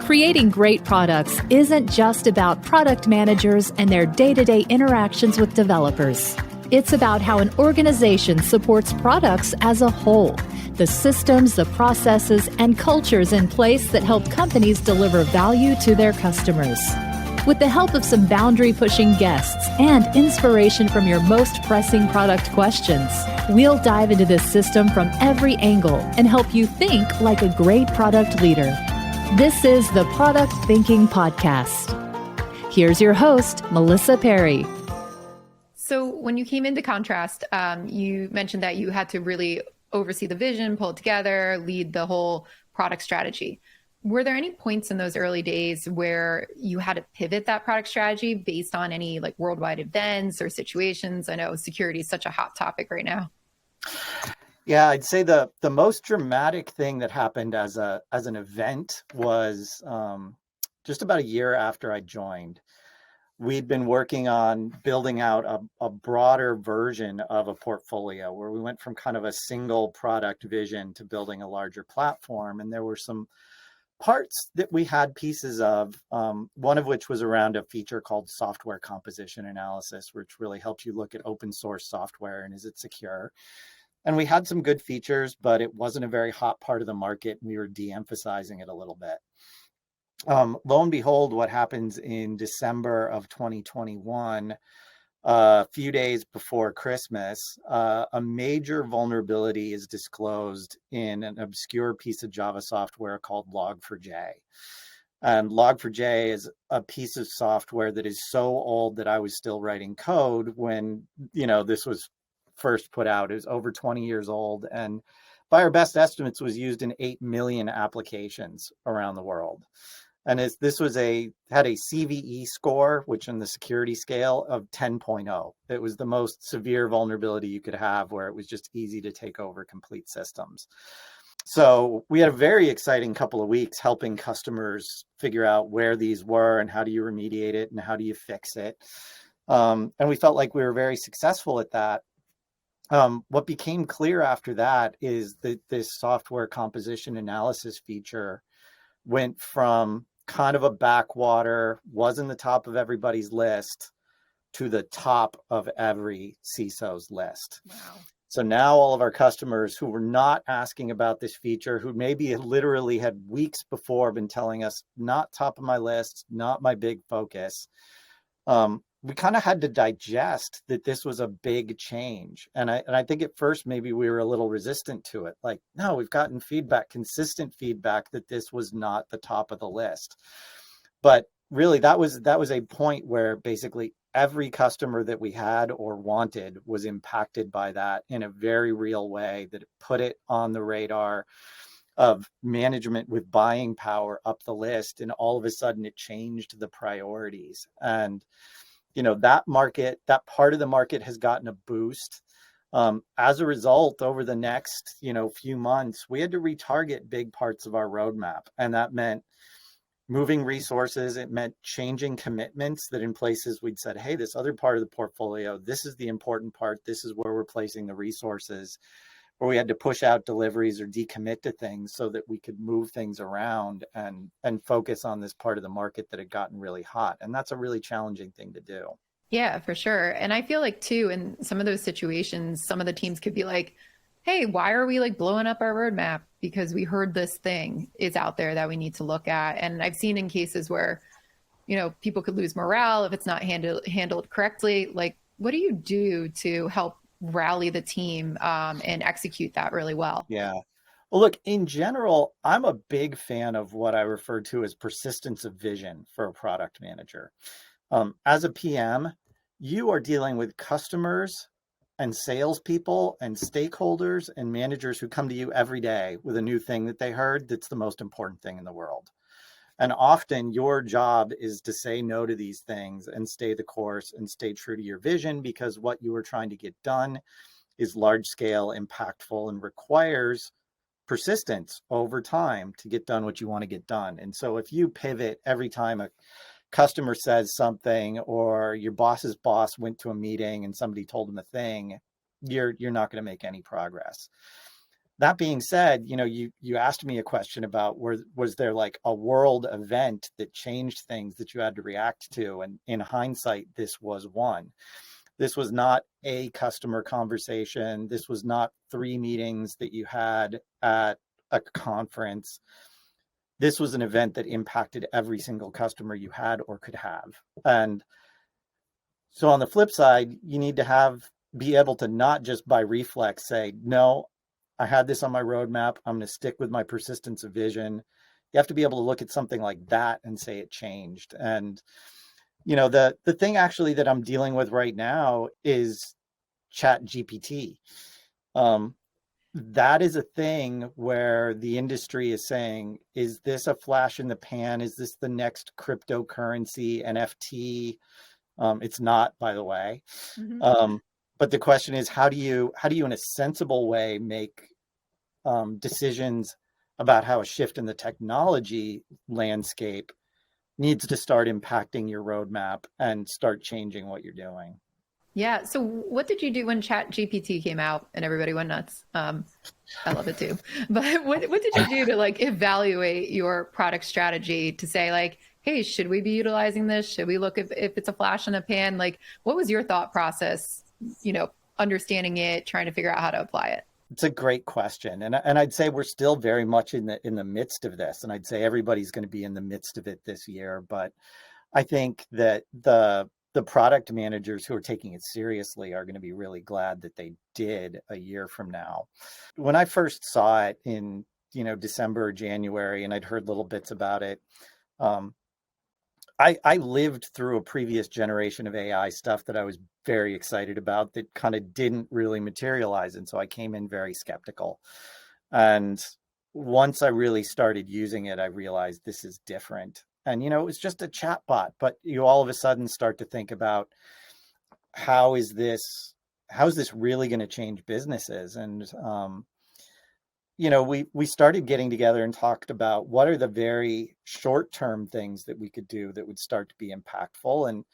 Creating great products isn't just about product managers and their day-to-day interactions with developers. It's about how an organization supports products as a whole, the systems, the processes, and cultures in place that help companies deliver value to their customers. With the help of some boundary-pushing guests and inspiration from your most pressing product questions, we'll dive into this system from every angle and help you think like a great product leader. This is the Product Thinking Podcast. Here's your host, Melissa Perri. So when you came into Contrast, you mentioned that you had to really oversee the vision, pull it together, lead the whole product strategy. Were there any points in those early days where you had to pivot that product strategy based on any like worldwide events or situations? I know security is such a hot topic right now. Yeah, I'd say the most dramatic thing that happened as an event was just about a year after I joined. We'd been working on building out a broader version of a portfolio where we went from kind of a single product vision to building a larger platform. And there were some parts that we had pieces of, one of which was around a feature called software composition analysis, which really helps you look at open source software and is it secure? And we had some good features, but it wasn't a very hot part of the market. We were de-emphasizing it a little bit. Lo and behold, what happens in December of 2021, a few days before Christmas, a major vulnerability is disclosed in an obscure piece of Java software called Log4j. And Log4j is a piece of software that is so old that I was still writing code when, this was first put out. It was over 20 years old, and by our best estimates was used in 8 million applications around the world. And this had a CVE score, which in the security scale of 10.0. It was the most severe vulnerability you could have, where it was just easy to take over complete systems. So we had a very exciting couple of weeks helping customers figure out where these were and how do you remediate it and how do you fix it. And we felt like we were very successful at that. What became clear after that is that this software composition analysis feature went from kind of a backwater, wasn't the top of everybody's list, to the top of every CISO's list. Wow. So now all of our customers who were not asking about this feature, who maybe literally had weeks before been telling us, not top of my list, not my big focus, we kind of had to digest that this was a big change. And I think at first maybe we were a little resistant to it. Like, no, we've gotten feedback, consistent feedback that this was not the top of the list. But really that was a point where basically every customer that we had or wanted was impacted by that in a very real way, that it put it on the radar of management with buying power up the list. And all of a sudden it changed the priorities. And that part of the market has gotten a boost. As a result, over the next, few months, we had to retarget big parts of our roadmap. And that meant moving resources. It meant changing commitments that in places we'd said, hey, this other part of the portfolio, this is the important part. This is where we're placing the resources. Or we had to push out deliveries or decommit to things so that we could move things around and focus on this part of the market that had gotten really hot. And that's a really challenging thing to do. Yeah, for sure. And I feel like too, in some of those situations, some of the teams could be like, hey, why are we like blowing up our roadmap? Because we heard this thing is out there that we need to look at. And I've seen in cases where, people could lose morale if it's not handled correctly. Like, what do you do to help rally the team and execute that really well? Yeah. Well, look, in general, I'm a big fan of what I refer to as persistence of vision for a product manager. As a PM, you are dealing with customers and salespeople and stakeholders and managers who come to you every day with a new thing that they heard that's the most important thing in the world. And often your job is to say no to these things and stay the course and stay true to your vision, because what you are trying to get done is large scale, impactful, and requires persistence over time to get done what you want to get done. And so if you pivot every time a customer says something, or your boss's boss went to a meeting and somebody told them a thing, you're not going to make any progress. That being said, you asked me a question about was there like a world event that changed things that you had to react to? And in hindsight, this was one. This was not a customer conversation. This was not 3 meetings that you had at a conference. This was an event that impacted every single customer you had or could have. And so on the flip side, you need to be able to not just by reflex say, no, I had this on my roadmap, I'm going to stick with my persistence of vision. You have to be able to look at something like that and say it changed. And the thing actually that I'm dealing with right now is Chat GPT. That is a thing where the industry is saying, is this a flash in the pan? Is this the next cryptocurrency, NFT? It's not, by the way. Mm-hmm. But the question is, how do you in a sensible way make decisions about how a shift in the technology landscape needs to start impacting your roadmap and start changing what you're doing? Yeah. So what did you do when Chat GPT came out and everybody went nuts? I love it too. But what did you do to like evaluate your product strategy to say like, hey, should we be utilizing this? Should we look if it's a flash in a pan? Like, what was your thought process, understanding it, trying to figure out how to apply it? It's a great question. And I'd say we're still very much in the midst of this. And I'd say everybody's going to be in the midst of it this year. But I think that the product managers who are taking it seriously are going to be really glad that they did a year from now. When I first saw it in, December or January, and I'd heard little bits about it, I lived through a previous generation of AI stuff that I was very excited about that kind of didn't really materialize. And so I came in very skeptical. And once I really started using it, I realized this is different. And, it was just a chat bot, but you all of a sudden start to think about how is this really going to change businesses? And, we started getting together and talked about what are the very short-term things that we could do that would start to be impactful.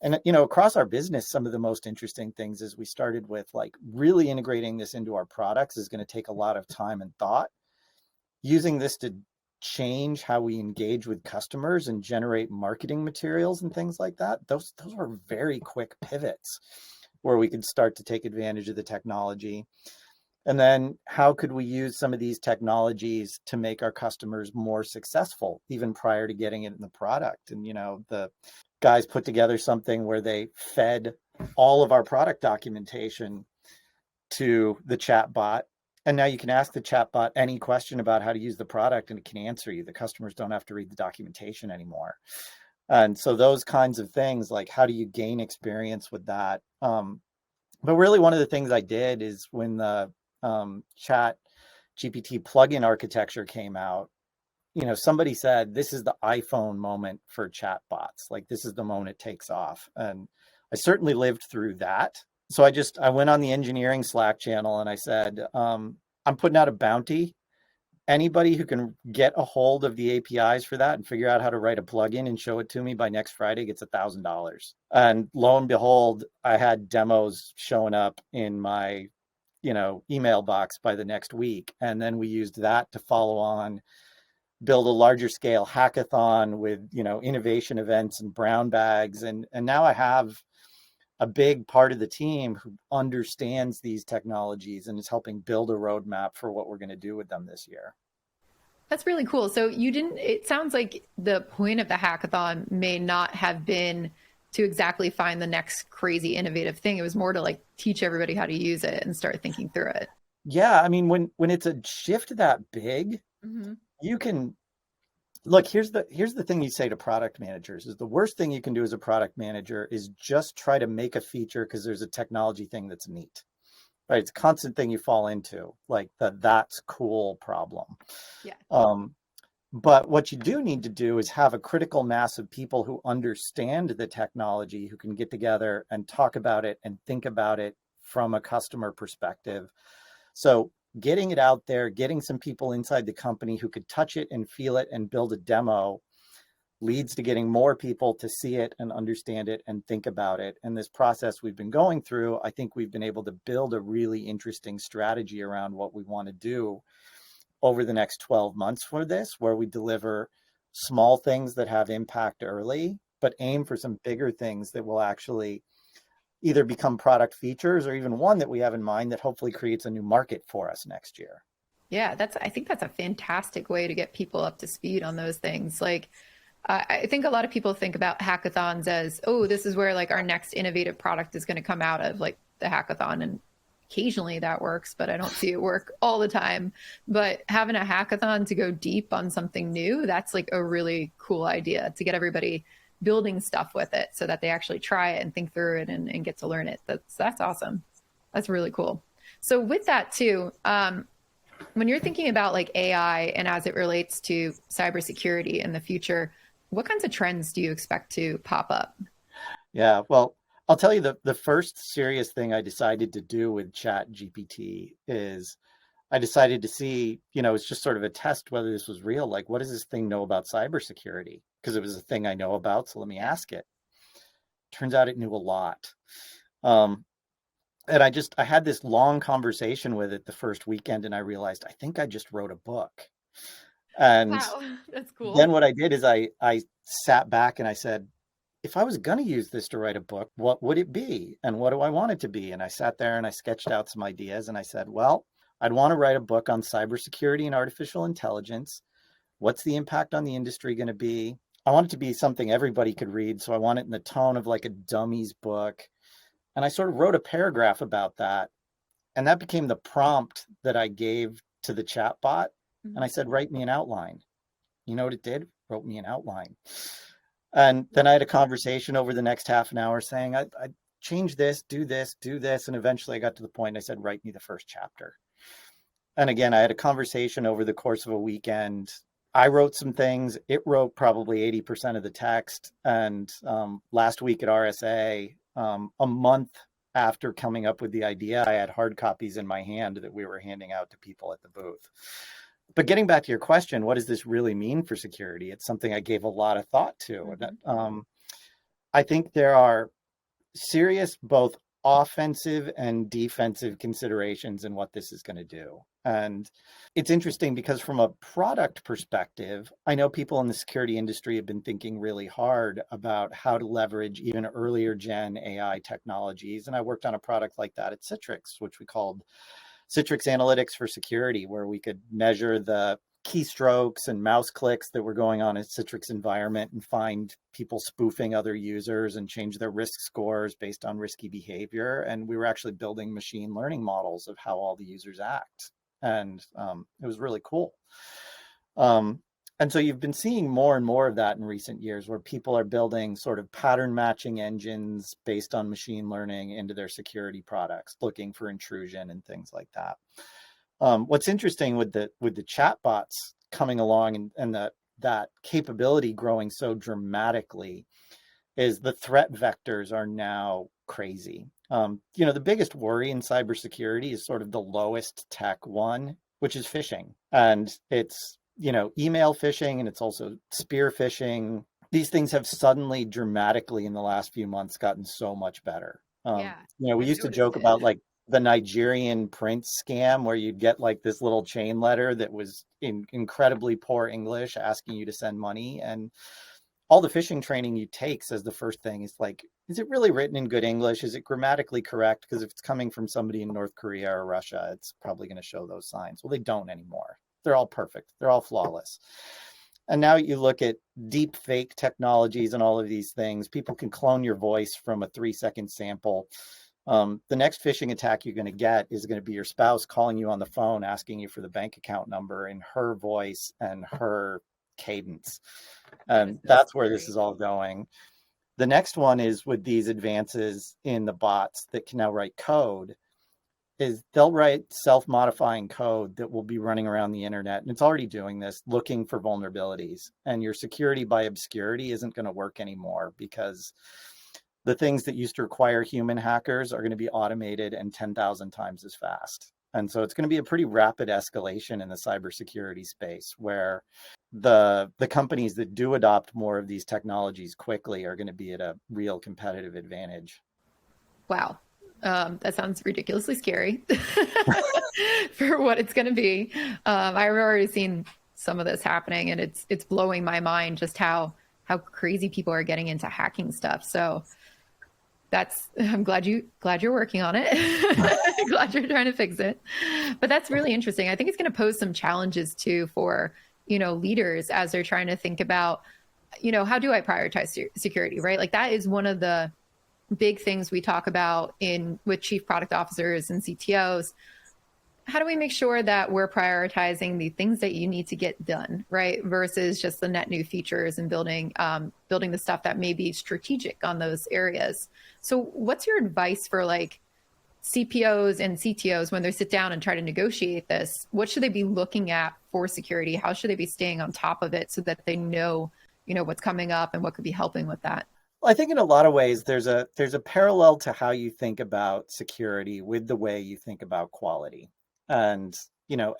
And across our business, some of the most interesting things is we started with like really integrating this into our products is going to take a lot of time and thought. Using this to change how we engage with customers and generate marketing materials and things like that. Those were very quick pivots where we could start to take advantage of the technology. And then how could we use some of these technologies to make our customers more successful, even prior to getting it in the product? And, the guys put together something where they fed all of our product documentation to the chat bot. And now you can ask the chat bot any question about how to use the product and it can answer you. The customers don't have to read the documentation anymore. And so those kinds of things, like how do you gain experience with that? But really one of the things I did is when the Chat GPT plugin architecture came out, somebody said, this is the iPhone moment for chat bots. Like this is the moment it takes off. And I certainly lived through that. So I went on the engineering Slack channel and I said, I'm putting out a bounty. Anybody who can get a hold of the APIs for that and figure out how to write a plugin and show it to me by next Friday gets $1,000. And lo and behold, I had demos showing up in my, email box by the next week. And then we used that to follow on, build a larger scale hackathon with, innovation events and brown bags. And now I have a big part of the team who understands these technologies and is helping build a roadmap for what we're going to do with them this year. That's really cool. So it sounds like the point of the hackathon may not have been to exactly find the next crazy innovative thing. It was more to like teach everybody how to use it and start thinking through it. Yeah. I mean, when it's a shift that big, you can look, here's the thing you say to product managers is the worst thing you can do as a product manager is just try to make a feature because there's a technology thing that's neat, right? It's a constant thing you fall into, like that's cool problem. Yeah. But what you do need to do is have a critical mass of people who understand the technology, who can get together and talk about it and think about it from a customer perspective. So getting it out there, getting some people inside the company who could touch it and feel it and build a demo leads to getting more people to see it and understand it and think about it. And this process we've been going through, I think we've been able to build a really interesting strategy around what we want to do over the next 12 months for this, where we deliver small things that have impact early, but aim for some bigger things that will actually either become product features or even one that we have in mind that hopefully creates a new market for us next year. Yeah, I think that's a fantastic way to get people up to speed on those things. Like, I think a lot of people think about hackathons as, oh, this is where like our next innovative product is going to come out of like the hackathon. And occasionally that works, but I don't see it work all the time. But having a hackathon to go deep on something new, that's like a really cool idea to get everybody building stuff with it so that they actually try it and think through it and get to learn it. That's awesome. That's really cool. So with that too, when you're thinking about like AI and as it relates to cybersecurity in the future, what kinds of trends do you expect to pop up? Yeah, well, I'll tell you the first serious thing I decided to do with Chat GPT is I decided to see, it's just sort of a test whether this was real. Like, what does this thing know about cybersecurity? Because it was a thing I know about, so let me ask it. Turns out it knew a lot. And I had this long conversation with it the first weekend, and I realized I think I just wrote a book. And Wow, that's cool. then what I did is I sat back and I said, if I was going to use this to write a book, what would it be? And what do I want it to be? And I sat there and I sketched out some ideas and I said, well, I'd want to write a book on cybersecurity and artificial intelligence. What's the impact on the industry going to be? I want it to be something everybody could read. So I want it in the tone of like a dummies book. And I sort of wrote a paragraph about that. And that became the prompt that I gave to the chatbot. And I said, write me an outline. You know what it did? Wrote me an outline. And then I had a conversation over the next half an hour saying, I change this, do this, do this. And eventually I got to the point and I said, write me the first chapter. And again, I had a conversation over the course of a weekend. I wrote some things. It wrote probably 80% of the text. And last week at RSA, a month after coming up with the idea, I had hard copies in my hand that we were handing out to people at the booth. But getting back to your question, what does this really mean for security? It's something I gave a lot of thought to. Mm-hmm. I think there are serious both offensive and defensive considerations in what this is going to do. And it's interesting because from a product perspective, I know people in the security industry have been thinking really hard about how to leverage even earlier gen AI technologies. And I worked on a product like that at Citrix, which we called Citrix Analytics for Security, where we could measure the keystrokes and mouse clicks that were going on in Citrix environment and find people spoofing other users and change their risk scores based on risky behavior. And we were actually building machine learning models of how all the users act. And it was really cool. And so you've been seeing more and more of that in recent years where people are building sort of pattern matching engines based on machine learning into their security products, looking for intrusion and things like that. What's interesting with the chatbots coming along and that capability growing so dramatically is the threat vectors are now crazy. The biggest worry in cybersecurity is sort of the lowest tech one, which is phishing. And it's email phishing, and it's also spear phishing. These things have suddenly dramatically in the last few months gotten so much better. We used to joke about like the Nigerian prince scam where you'd get like this little chain letter that was in incredibly poor English asking you to send money. And all the phishing training you take says the first thing is like, is it really written in good English? Is it grammatically correct? Because if it's coming from somebody in North Korea or Russia, it's probably going to show those signs. Well, they don't anymore. They're all perfect. They're all flawless. And now you look at deep fake technologies and all of these things. People can clone your voice from a 3-second sample. The next phishing attack you're going to get is going to be your spouse calling you on the phone, asking you for the bank account number in her voice and her cadence. And that's where this is all going. The next one is with these advances in the bots that can now write code. Is they'll write self-modifying code that will be running around the internet, and it's already doing this, looking for vulnerabilities. And your security by obscurity isn't going to work anymore because the things that used to require human hackers are going to be automated and 10,000 times as fast. And so it's going to be a pretty rapid escalation in the cybersecurity space, where the companies that do adopt more of these technologies quickly are going to be at a real competitive advantage. Wow. That sounds ridiculously scary for what it's going to be. I've already seen some of this happening, and it's blowing my mind just how crazy people are getting into hacking stuff. So I'm glad you're working on it. Glad you're trying to fix it. But that's really interesting. I think it's going to pose some challenges too for, leaders as they're trying to think about, how do I prioritize security, right? Like that is one of the big things we talk about with chief product officers and CTOs. How do we make sure that we're prioritizing the things that you need to get done, right? Versus just the net new features and building the stuff that may be strategic on those areas. So what's your advice for like CPOs and CTOs when they sit down and try to negotiate this? What should they be looking at for security? How should they be staying on top of it so that they know, what's coming up and what could be helping with that? Well, I think in a lot of ways, there's a parallel to how you think about security with the way you think about quality. And,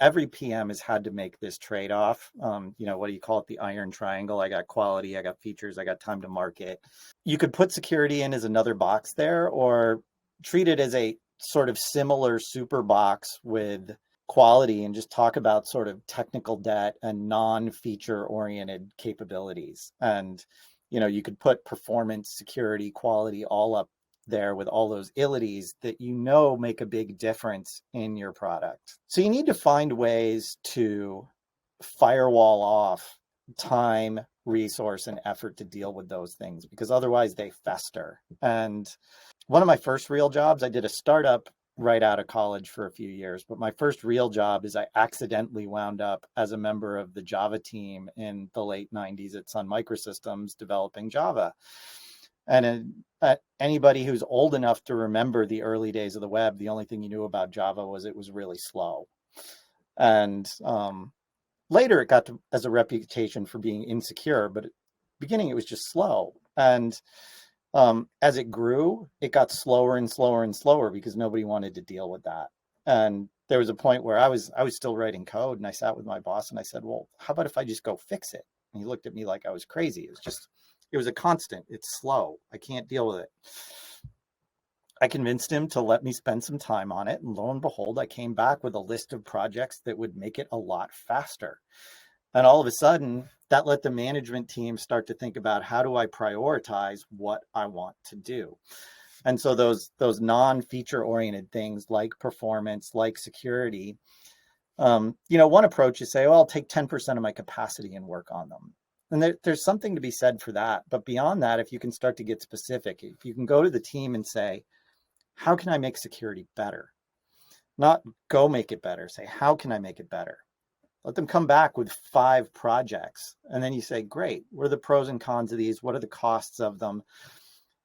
every PM has had to make this trade-off. What do you call it? The iron triangle. I got quality, I got features, I got time to market. You could put security in as another box there, or treat it as a sort of similar super box with quality and just talk about sort of technical debt and non-feature oriented capabilities. And, you could put performance, security, quality all up there with all those ilities that make a big difference in your product. So you need to find ways to firewall off time, resource, and effort to deal with those things, because otherwise they fester. And one of my first real jobs, I did a startup right out of college for a few years, but my first real job is I accidentally wound up as a member of the Java team in the late 90s at Sun Microsystems developing Java. And anybody who's old enough to remember the early days of the web, the only thing you knew about Java was it was really slow. And later it got as a reputation for being insecure, but at the beginning it was just slow. And as it grew, it got slower and slower and slower because nobody wanted to deal with that. And there was a point where I was still writing code, and I sat with my boss and I said, well, how about if I just go fix it? And he looked at me like I was crazy. It was a constant. It's slow. I can't deal with it. I convinced him to let me spend some time on it. And lo and behold, I came back with a list of projects that would make it a lot faster. And all of a sudden, that let the management team start to think about, how do I prioritize what I want to do? And so those non-feature oriented things like performance, like security, one approach is say, well, I'll take 10% of my capacity and work on them. And there's something to be said for that. But beyond that, if you can start to get specific, if you can go to the team and say, how can I make security better? Not go make it better. Say, how can I make it better? Let them come back with 5 projects. And then you say, great, what are the pros and cons of these? What are the costs of them?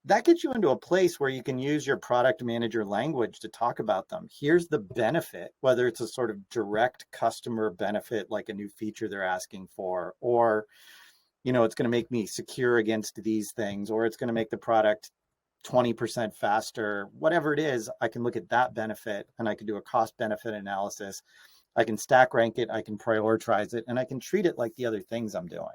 That gets you into a place where you can use your product manager language to talk about them. Here's the benefit, whether it's a sort of direct customer benefit, like a new feature they're asking for, or it's going to make me secure against these things, or it's going to make the product 20% faster, whatever it is. I can look at that benefit and I can do a cost benefit analysis. I can stack rank it, I can prioritize it, and I can treat it like the other things I'm doing.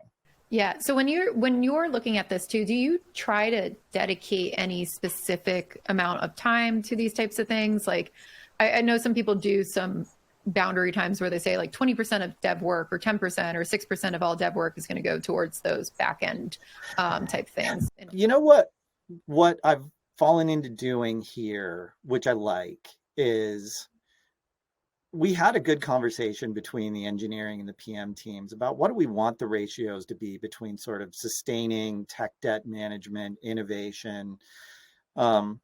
Yeah. So when you're looking at this too, do you try to dedicate any specific amount of time to these types of things? Like I know some people do some boundary times where they say like 20% of dev work or 10% or 6% of all dev work is going to go towards those back end type things. You know what I've fallen into doing here, which I like, is we had a good conversation between the engineering and the PM teams about what do we want the ratios to be between sort of sustaining tech debt management, innovation. But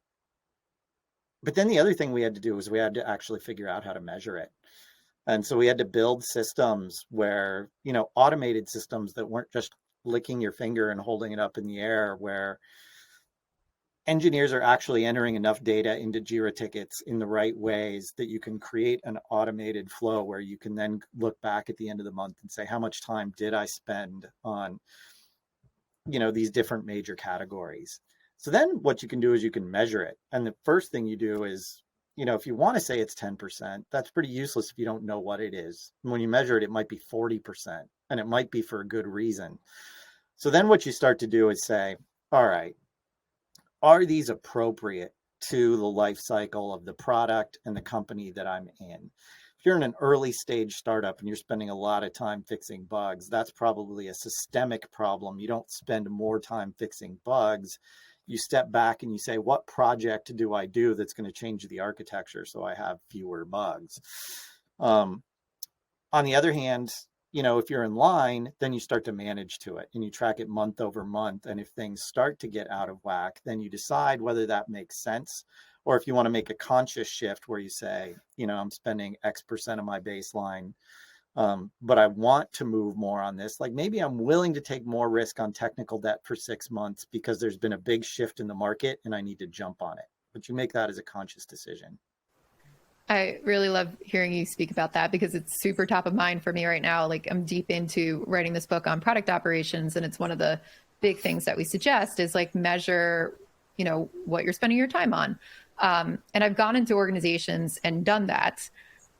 then the other thing we had to do was we had to actually figure out how to measure it. And so we had to build systems where, automated systems that weren't just licking your finger and holding it up in the air, where engineers are actually entering enough data into Jira tickets in the right ways that you can create an automated flow where you can then look back at the end of the month and say, how much time did I spend on, these different major categories? So then what you can do is you can measure it. And the first thing you do is if you want to say it's 10%, that's pretty useless if you don't know what it is. And when you measure it, it might be 40%, and it might be for a good reason. So then what you start to do is say, all right, are these appropriate to the life cycle of the product and the company that I'm in? If you're in an early stage startup and you're spending a lot of time fixing bugs, that's probably a systemic problem. You don't spend more time fixing bugs. You step back and you say, what project do I do that's going to change the architecture so I have fewer bugs? On the other hand, if you're in line, then you start to manage to it and you track it month over month. And if things start to get out of whack, then you decide whether that makes sense, or if you want to make a conscious shift where you say, I'm spending X% of my baseline, but I want to move more on this. Like maybe I'm willing to take more risk on technical debt for 6 months because there's been a big shift in the market and I need to jump on it. But you make that as a conscious decision. I really love hearing you speak about that because it's super top of mind for me right now. Like I'm deep into writing this book on product operations, and it's one of the big things that we suggest is like measure, what you're spending your time on. And I've gone into organizations and done that.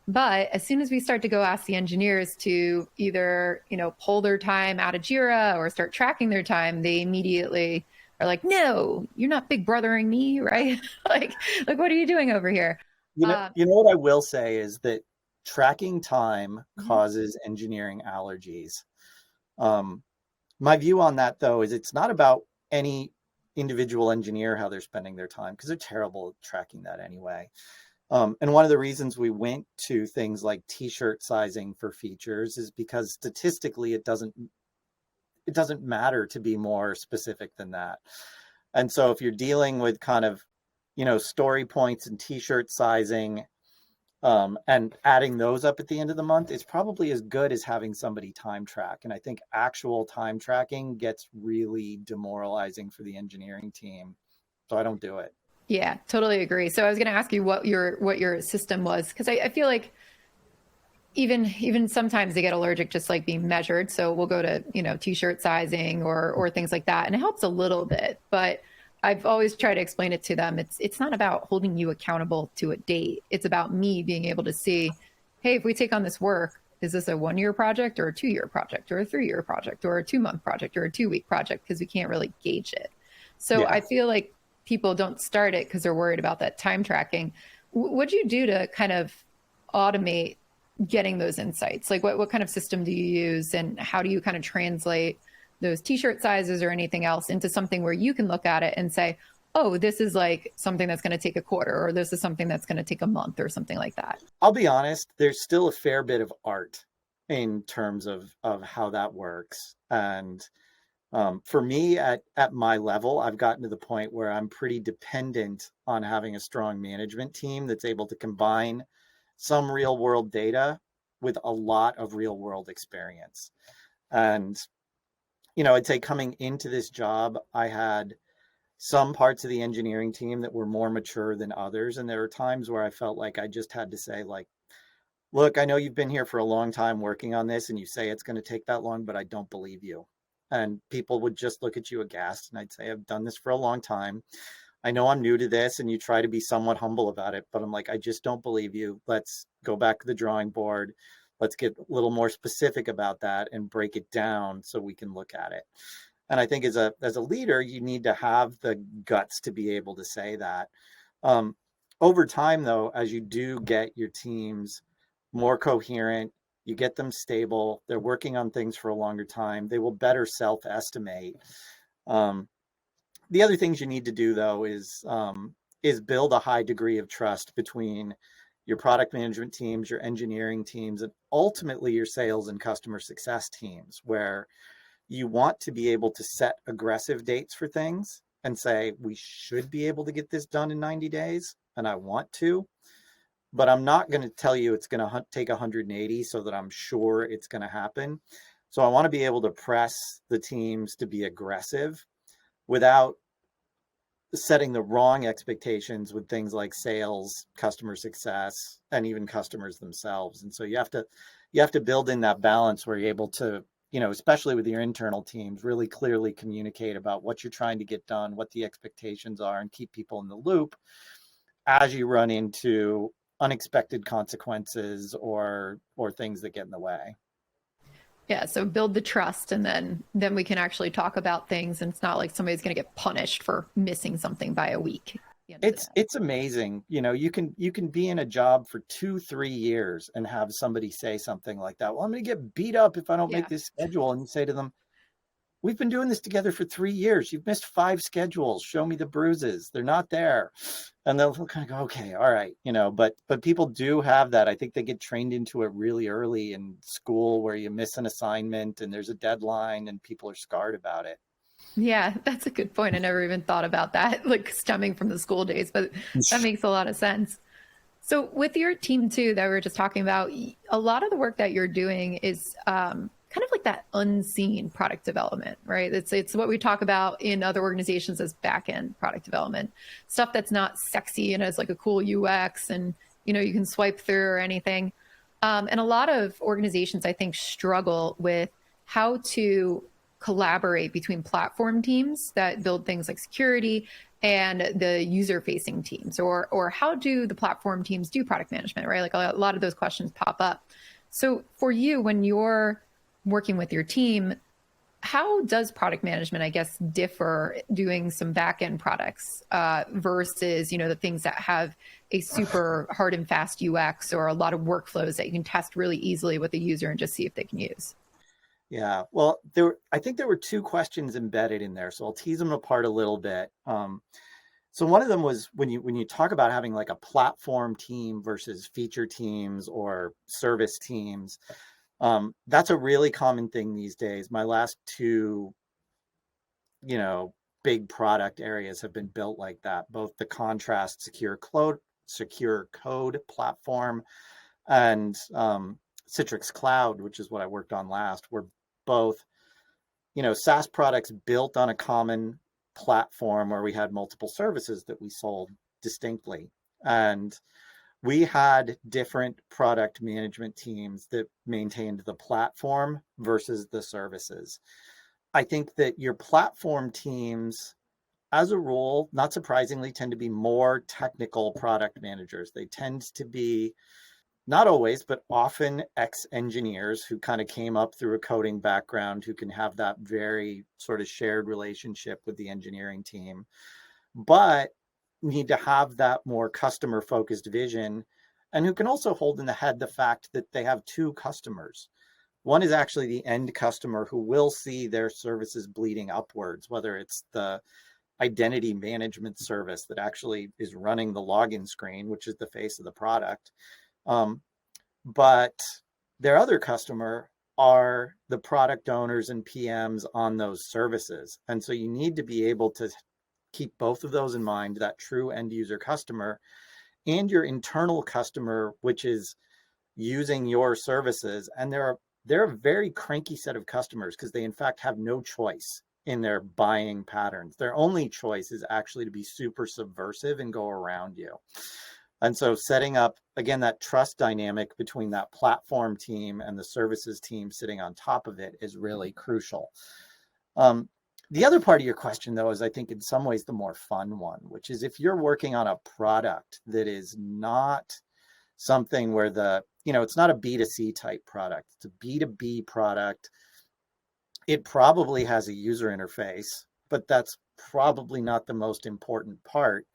But as soon as we start to go ask the engineers to either, pull their time out of Jira or start tracking their time, they immediately are like, no, you're not big brothering me, right? like, what are you doing over here? You know what I will say is that tracking time causes engineering allergies. My view on that, though, is it's not about any individual engineer, how they're spending their time, because they're terrible at tracking that anyway. And one of the reasons we went to things like t-shirt sizing for features is because statistically it doesn't matter to be more specific than that. And so if you're dealing with kind of story points and t-shirt sizing, and adding those up at the end of the month, it's probably as good as having somebody time track. And I think actual time tracking gets really demoralizing for the engineering team. So I don't do it. Yeah, totally agree. So I was going to ask you what your system was, because I feel like even sometimes they get allergic just like being measured. So we'll go to, t-shirt sizing or things like that. And it helps a little bit, but I've always tried to explain it to them. It's not about holding you accountable to a date. It's about me being able to see, hey, if we take on this work, is this a 1-year project or a 2-year project or a 3-year project or a 2-month project or a 2-week project? Because we can't really gauge it. So I feel like people don't start it because they're worried about that time tracking. What do you do to kind of automate getting those insights? Like what kind of system do you use, and how do you kind of translate those t-shirt sizes or anything else into something where you can look at it and say, oh, this is like something that's going to take a quarter, or this is something that's going to take a month or something like that? I'll be honest, there's still a fair bit of art in terms of how that works. And for me at my level, I've gotten to the point where I'm pretty dependent on having a strong management team that's able to combine some real world data with a lot of real world experience. And I'd say coming into this job, I had some parts of the engineering team that were more mature than others. And there were times where I felt like I just had to say, like, look, I know you've been here for a long time working on this and you say it's going to take that long, but I don't believe you. And people would just look at you aghast. And I'd say, I've done this for a long time. I know I'm new to this, and you try to be somewhat humble about it, but I'm like, I just don't believe you. Let's go back to the drawing board. Let's get a little more specific about that and break it down so we can look at it. And I think as a leader, you need to have the guts to be able to say that. Over time, though, as you do get your teams more coherent, you get them stable, they're working on things for a longer time, they will better self-estimate. The other things you need to do, though, is build a high degree of trust between your product management teams, your engineering teams, and ultimately your sales and customer success teams, where you want to be able to set aggressive dates for things and say, we should be able to get this done in 90 days, and I want to, but I'm not going to tell you it's going to take 180 so that I'm sure it's going to happen. So I want to be able to press the teams to be aggressive without setting the wrong expectations with things like sales, customer success, and even customers themselves. And so you have to build in that balance where you're able to, especially with your internal teams, really clearly communicate about what you're trying to get done, what the expectations are, and keep people in the loop. as you run into unexpected consequences or things that get in the way. Yeah, so build the trust, and then we can actually talk about things, and it's not like somebody's going to get punished for missing something by a week. It's amazing. You can be in a job for 2-3 years and have somebody say something like that. Well, I'm going to get beat up if I don't make this schedule. And you say to them, we've been doing this together for 3 years. You've missed 5 schedules. Show me the bruises. They're not there. And they'll kind of go, okay, all right. But people do have that. I think they get trained into it really early in school, where you miss an assignment and there's a deadline and people are scarred about it. Yeah, that's a good point. I never even thought about that, like stemming from the school days, but that makes a lot of sense. So with your team too, that we were just talking about, a lot of the work that you're doing is kind of like that unseen product development, right? It's what we talk about in other organizations as back-end product development, stuff that's not sexy and has like a cool UX and, you can swipe through or anything. And a lot of organizations, I think, struggle with how to collaborate between platform teams that build things like security and the user-facing teams, or how do the platform teams do product management, right? Like a lot of those questions pop up. So for you, when you're working with your team, how does product management, I guess, differ doing some back-end products versus, the things that have a super hard and fast UX or a lot of workflows that you can test really easily with the user and just see if they can use? Yeah, well, I think there were 2 questions embedded in there, so I'll tease them apart a little bit. So one of them was when you talk about having like a platform team versus feature teams or service teams. That's a really common thing these days. My last 2, big product areas have been built like that. Both the Contrast secure code platform and Citrix Cloud, which is what I worked on last, were both, SaaS products built on a common platform where we had multiple services that we sold distinctly. And we had different product management teams that maintained the platform versus the services. I think that your platform teams, as a rule, not surprisingly, tend to be more technical product managers. They tend to be, not always, but often ex-engineers who kind of came up through a coding background, who can have that very sort of shared relationship with the engineering team, but need to have that more customer-focused vision, and who can also hold in the head the fact that they have 2 customers. One is actually the end customer who will see their services bleeding upwards, whether it's the identity management service that actually is running the login screen, which is the face of the product. But their other customer are the product owners and PMs on those services. And so you need to be able to keep both of those in mind, that true end user customer and your internal customer, which is using your services. And they're a very cranky set of customers because they in fact have no choice in their buying patterns. Their only choice is actually to be super subversive and go around you. And so setting up, again, that trust dynamic between that platform team and the services team sitting on top of it is really crucial. The other part of your question, though, is I think in some ways the more fun one, which is if you're working on a product that is not something where it's not a B2C type product, it's a B2B product. It probably has a user interface, but that's probably not the most important part.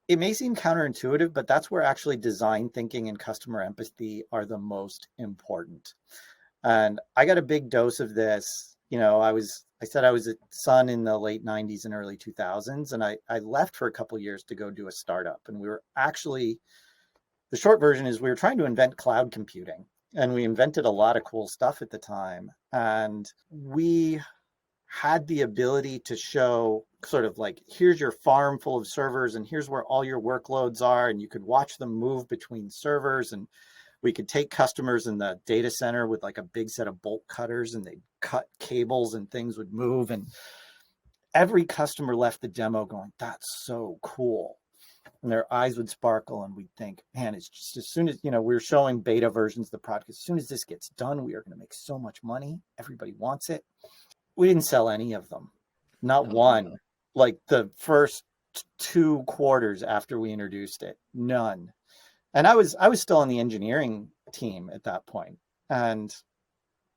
It may seem counterintuitive, but that's where actually design thinking and customer empathy are the most important. And I got a big dose of this. I said I was a son in the late 90s and early 2000s, and I left for a couple of years to go do a startup. And we were actually, the short version is we were trying to invent cloud computing, and we invented a lot of cool stuff at the time. And we had the ability to show sort of like, here's your farm full of servers and here's where all your workloads are. And you could watch them move between servers, and we could take customers in the data center with like a big set of bolt cutters, and they'd cut cables and things would move. And every customer left the demo going, that's so cool. And their eyes would sparkle, and we'd think, man, it's just as soon as, we were showing beta versions of the product, as soon as this gets done, we are going to make so much money. Everybody wants it. We didn't sell any of them, not one. Like the first 2 quarters after we introduced it. None. And I was still on the engineering team at that point, and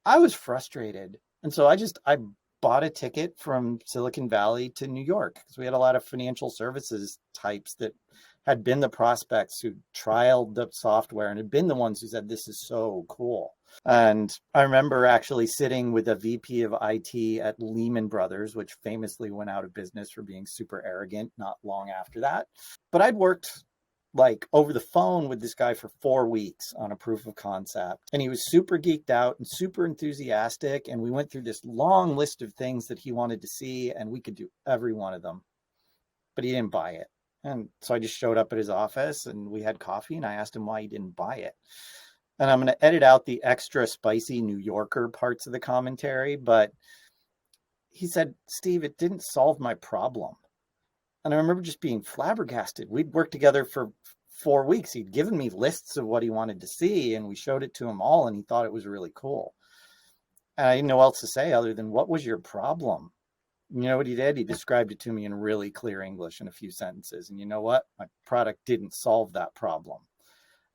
I was frustrated. And so I bought a ticket from Silicon Valley to New York, because we had a lot of financial services types that had been the prospects who trialed the software and had been the ones who said, this is so cool. And I remember actually sitting with a VP of IT at Lehman Brothers, which famously went out of business for being super arrogant not long after that. But I'd worked like over the phone with this guy for 4 weeks on a proof of concept. And he was super geeked out and super enthusiastic. And we went through this long list of things that he wanted to see, and we could do every one of them, but he didn't buy it. And so I just showed up at his office and we had coffee, and I asked him why he didn't buy it. And I'm going to edit out the extra spicy New Yorker parts of the commentary, but he said, Steve, it didn't solve my problem. And I remember just being flabbergasted. We'd worked together for 4 weeks. He'd given me lists of what he wanted to see, and we showed it to him all, and he thought it was really cool. And I didn't know what else to say other than, what was your problem? You know what he did? He described it to me in really clear English in a few sentences. And you know what? My product didn't solve that problem.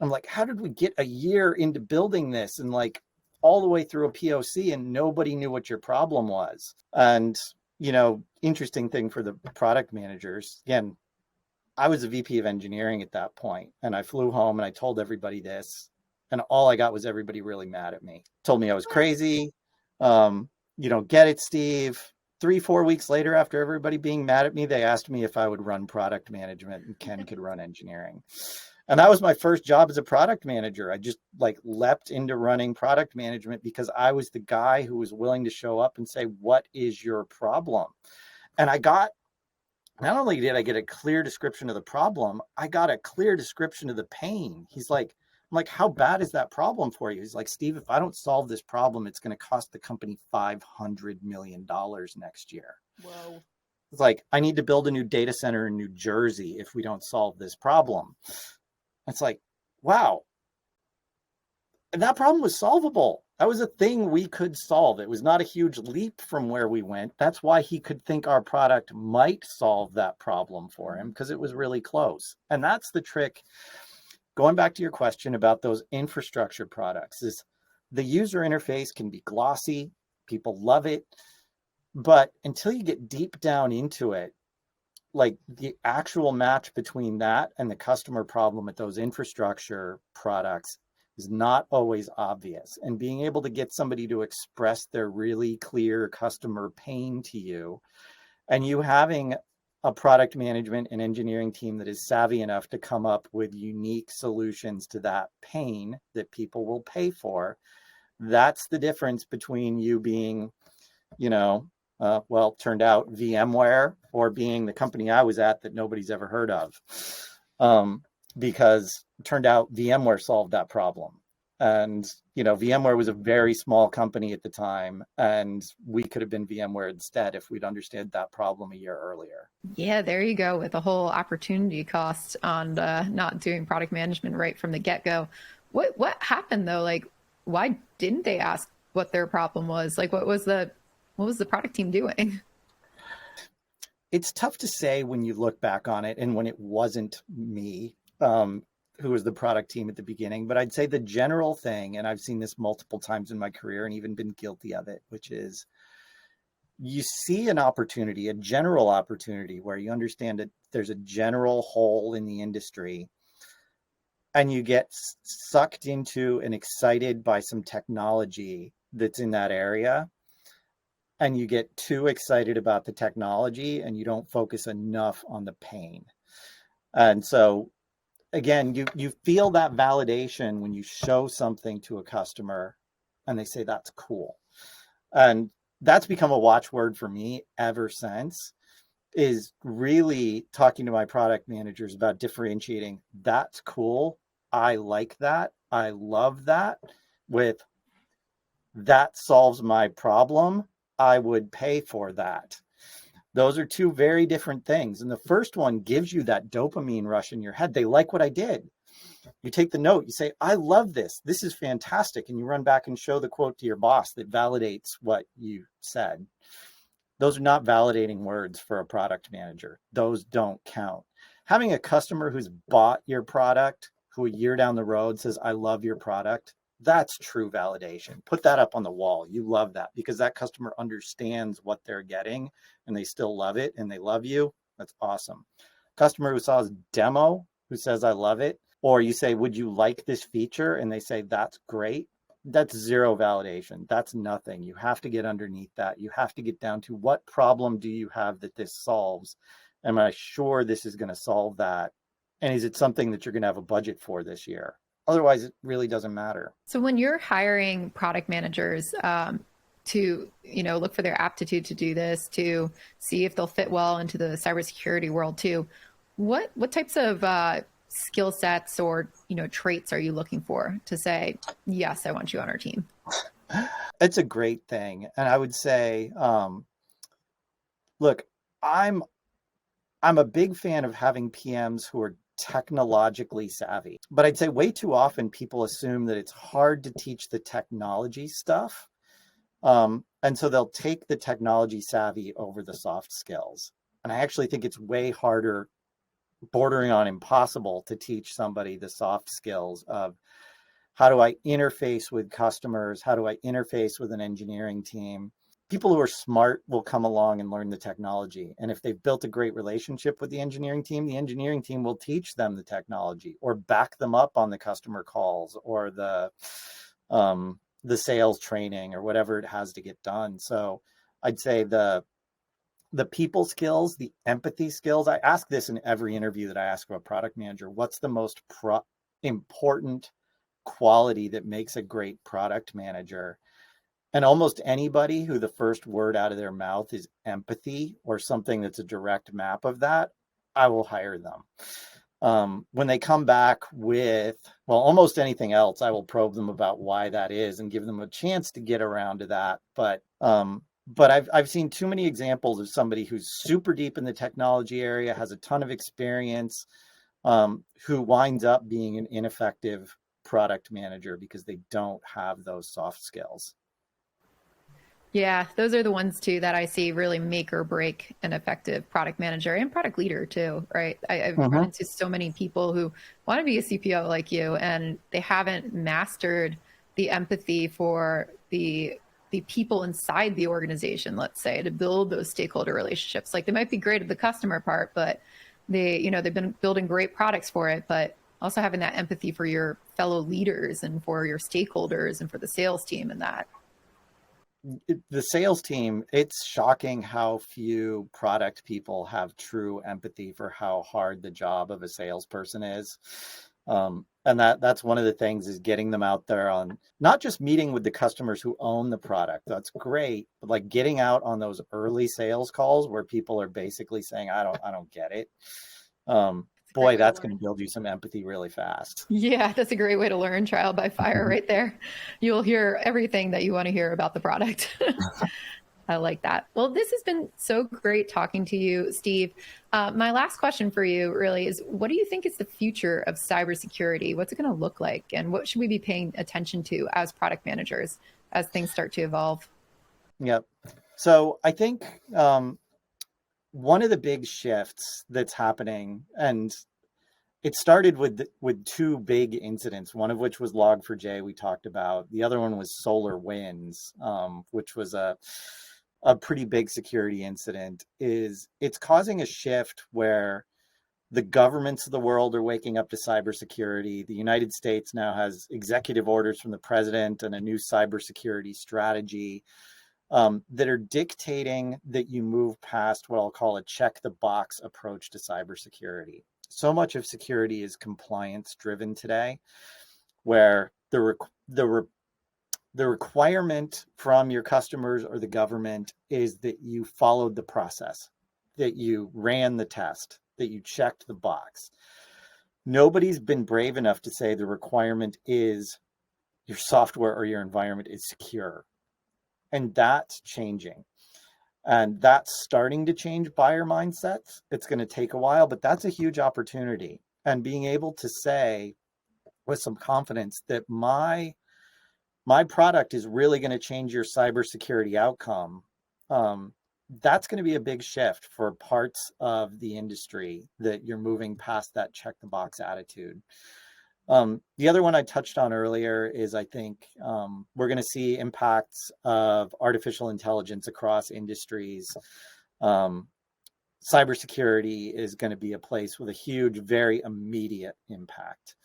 I'm like, how did we get a year into building this and like all the way through a POC and nobody knew what your problem was? And, you know, interesting thing for the product managers, again, I was a VP of engineering at that point, and I flew home and I told everybody this, and all I got was everybody really mad at me. Told me I was crazy. You don't get it, Steve. 3-4 weeks later, after everybody being mad at me, they asked me if I would run product management and Ken could run engineering. And that was my first job as a product manager. I just like leapt into running product management because I was the guy who was willing to show up and say, what is your problem? And I got, not only did I get a clear description of the problem, I got a clear description of the pain. He's like, I'm like, how bad is that problem for you? He's like, Steve, if I don't solve this problem, it's going to cost the company $500 million next year. Whoa. It's like, I need to build a new data center in New Jersey if we don't solve this problem. It's like, wow. And that problem was solvable. That was a thing we could solve. It was not a huge leap from where we went. That's why he could think our product might solve that problem for him, because it was really close. And that's the trick. Going back to your question about those infrastructure products, is the user interface can be glossy. People love it. But until you get deep down into it, like the actual match between that and the customer problem with those infrastructure products is not always obvious. And being able to get somebody to express their really clear customer pain to you, and you having a product management and engineering team that is savvy enough to come up with unique solutions to that pain that people will pay for, that's the difference between you being, you know, well, turned out VMware, or being the company I was at that nobody's ever heard of, because it turned out VMware solved that problem. And, you know, VMware was a very small company at the time, and we could have been VMware instead if we'd understood that problem a year earlier. Yeah, there you go, with the whole opportunity cost on not doing product management right from the get-go. What happened though? Like, why didn't they ask what their problem was? Like, what was the product team doing? It's tough to say when you look back on it and when it wasn't me who was the product team at the beginning. But I'd say the general thing, and I've seen this multiple times in my career and even been guilty of it, which is you see an opportunity, a general opportunity where you understand that there's a general hole in the industry, and you get sucked into and excited by some technology that's in that area. And you get too excited about the technology and you don't focus enough on the pain. And so, again, you feel that validation when you show something to a customer and they say, that's cool. And that's become a watchword for me ever since, is really talking to my product managers about differentiating, that's cool, I like that, I love that, with that solves my problem, I would pay for that. Those are two very different things. And the first one gives you that dopamine rush in your head. They like what I did. You take the note, you say, I love this. This is fantastic. And you run back and show the quote to your boss that validates what you said. Those are not validating words for a product manager. Those don't count. Having a customer who's bought your product, who a year down the road says, I love your product, that's true validation. Put that up on the wall. You love that because that customer understands what they're getting and they still love it and they love you. That's awesome. Customer who saw his demo, who says, I love it, or you say, would you like this feature? And they say, that's great. That's zero validation. That's nothing. You have to get underneath that. You have to get down to what problem do you have that this solves? Am I sure this is going to solve that? And is it something that you're going to have a budget for this year? Otherwise, it really doesn't matter. So when you're hiring product managers to, look for their aptitude to do this, to see if they'll fit well into the cybersecurity world too, what types of skill sets or traits are you looking for to say, yes, I want you on our team? It's a great thing. And I would say, look, I'm a big fan of having PMs who are technologically savvy, but I'd say way too often people assume that it's hard to teach the technology stuff. And so they'll take the technology savvy over the soft skills. And I actually think it's way harder, bordering on impossible, to teach somebody the soft skills of how do I interface with customers? How do I interface with an engineering team? People who are smart will come along and learn the technology. And if they've built a great relationship with the engineering team will teach them the technology or back them up on the customer calls or the sales training or whatever it has to get done. So I'd say the people skills, the empathy skills. I ask this in every interview that I ask of a product manager. What's the most important quality that makes a great product manager? And almost anybody who the first word out of their mouth is empathy or something that's a direct map of that, I will hire them. When they come back with, well, almost anything else, I will probe them about why that is and give them a chance to get around to that. But I've seen too many examples of somebody who's super deep in the technology area, has a ton of experience, who winds up being an ineffective product manager because they don't have those soft skills. Yeah, those are the ones too that I see really make or break an effective product manager and product leader too, right? I've run into so many people who want to be a CPO like you, and they haven't mastered the empathy for the people inside the organization, let's say, to build those stakeholder relationships. Like they might be great at the customer part, but they've been building great products for it, but also having that empathy for your fellow leaders and for your stakeholders and for the sales team and that. The sales team, it's shocking how few product people have true empathy for how hard the job of a salesperson is. And that's one of the things, is getting them out there on not just meeting with the customers who own the product. That's great. But like getting out on those early sales calls where people are basically saying, I don't get it. Boy, that's going to build you some empathy really fast. Yeah, that's a great way to learn, trial by fire right there. You'll hear everything that you want to hear about the product. I like that. Well, this has been so great talking to you, Steve. My last question for you really is, what do you think is the future of cybersecurity? What's it going to look like? And what should we be paying attention to as product managers as things start to evolve? Yep. So I think one of the big shifts that's happening, and it started with two big incidents, one of which was Log4j we talked about. The other one was SolarWinds, which was a pretty big security incident. It's causing a shift where the governments of the world are waking up to cybersecurity. The United States now has executive orders from the president and a new cybersecurity strategy that are dictating that you move past what I'll call a check the box approach to cybersecurity. So much of security is compliance driven today, where the requirement from your customers or the government is that you followed the process, that you ran the test, that you checked the box. Nobody's been brave enough to say the requirement is your software or your environment is secure. And that's changing. And that's starting to change buyer mindsets. It's going to take a while, but that's a huge opportunity. And being able to say with some confidence that my product is really going to change your cybersecurity outcome that's going to be a big shift for parts of the industry, that you're moving past that check the box attitude. The other one I touched on earlier is, I think we're going to see impacts of artificial intelligence across industries. Cybersecurity is going to be a place with a huge, very immediate impact.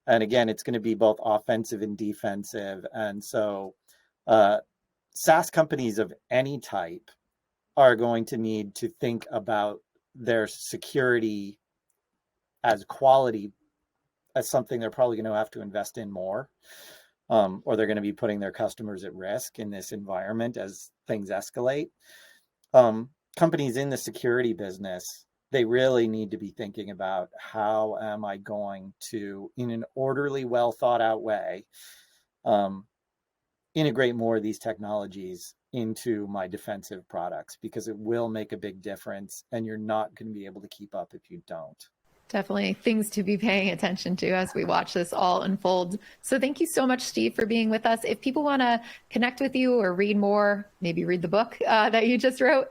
And again, it's going to be both offensive and defensive. And so SaaS companies of any type are going to need to think about their security as quality as something they're probably going to have to invest in more, or they're going to be putting their customers at risk in this environment as things escalate. Companies in the security business, they really need to be thinking about, how am I going to, in an orderly, well thought out way, integrate more of these technologies into my defensive products, because it will make a big difference, and you're not going to be able to keep up if you don't. Definitely things to be paying attention to as we watch this all unfold. So thank you so much, Steve, for being with us. If people want to connect with you or read more, maybe read the book that you just wrote,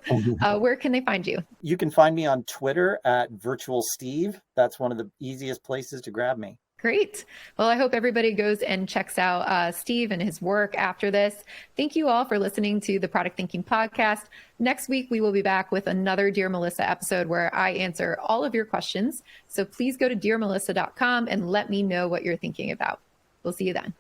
where can they find you? You can find me on Twitter at Virtual Steve. That's one of the easiest places to grab me. Great. Well, I hope everybody goes and checks out Steve and his work after this. Thank you all for listening to the Product Thinking Podcast. Next week, we will be back with another Dear Melissa episode where I answer all of your questions. So please go to dearmelissa.com and let me know what you're thinking about. We'll see you then.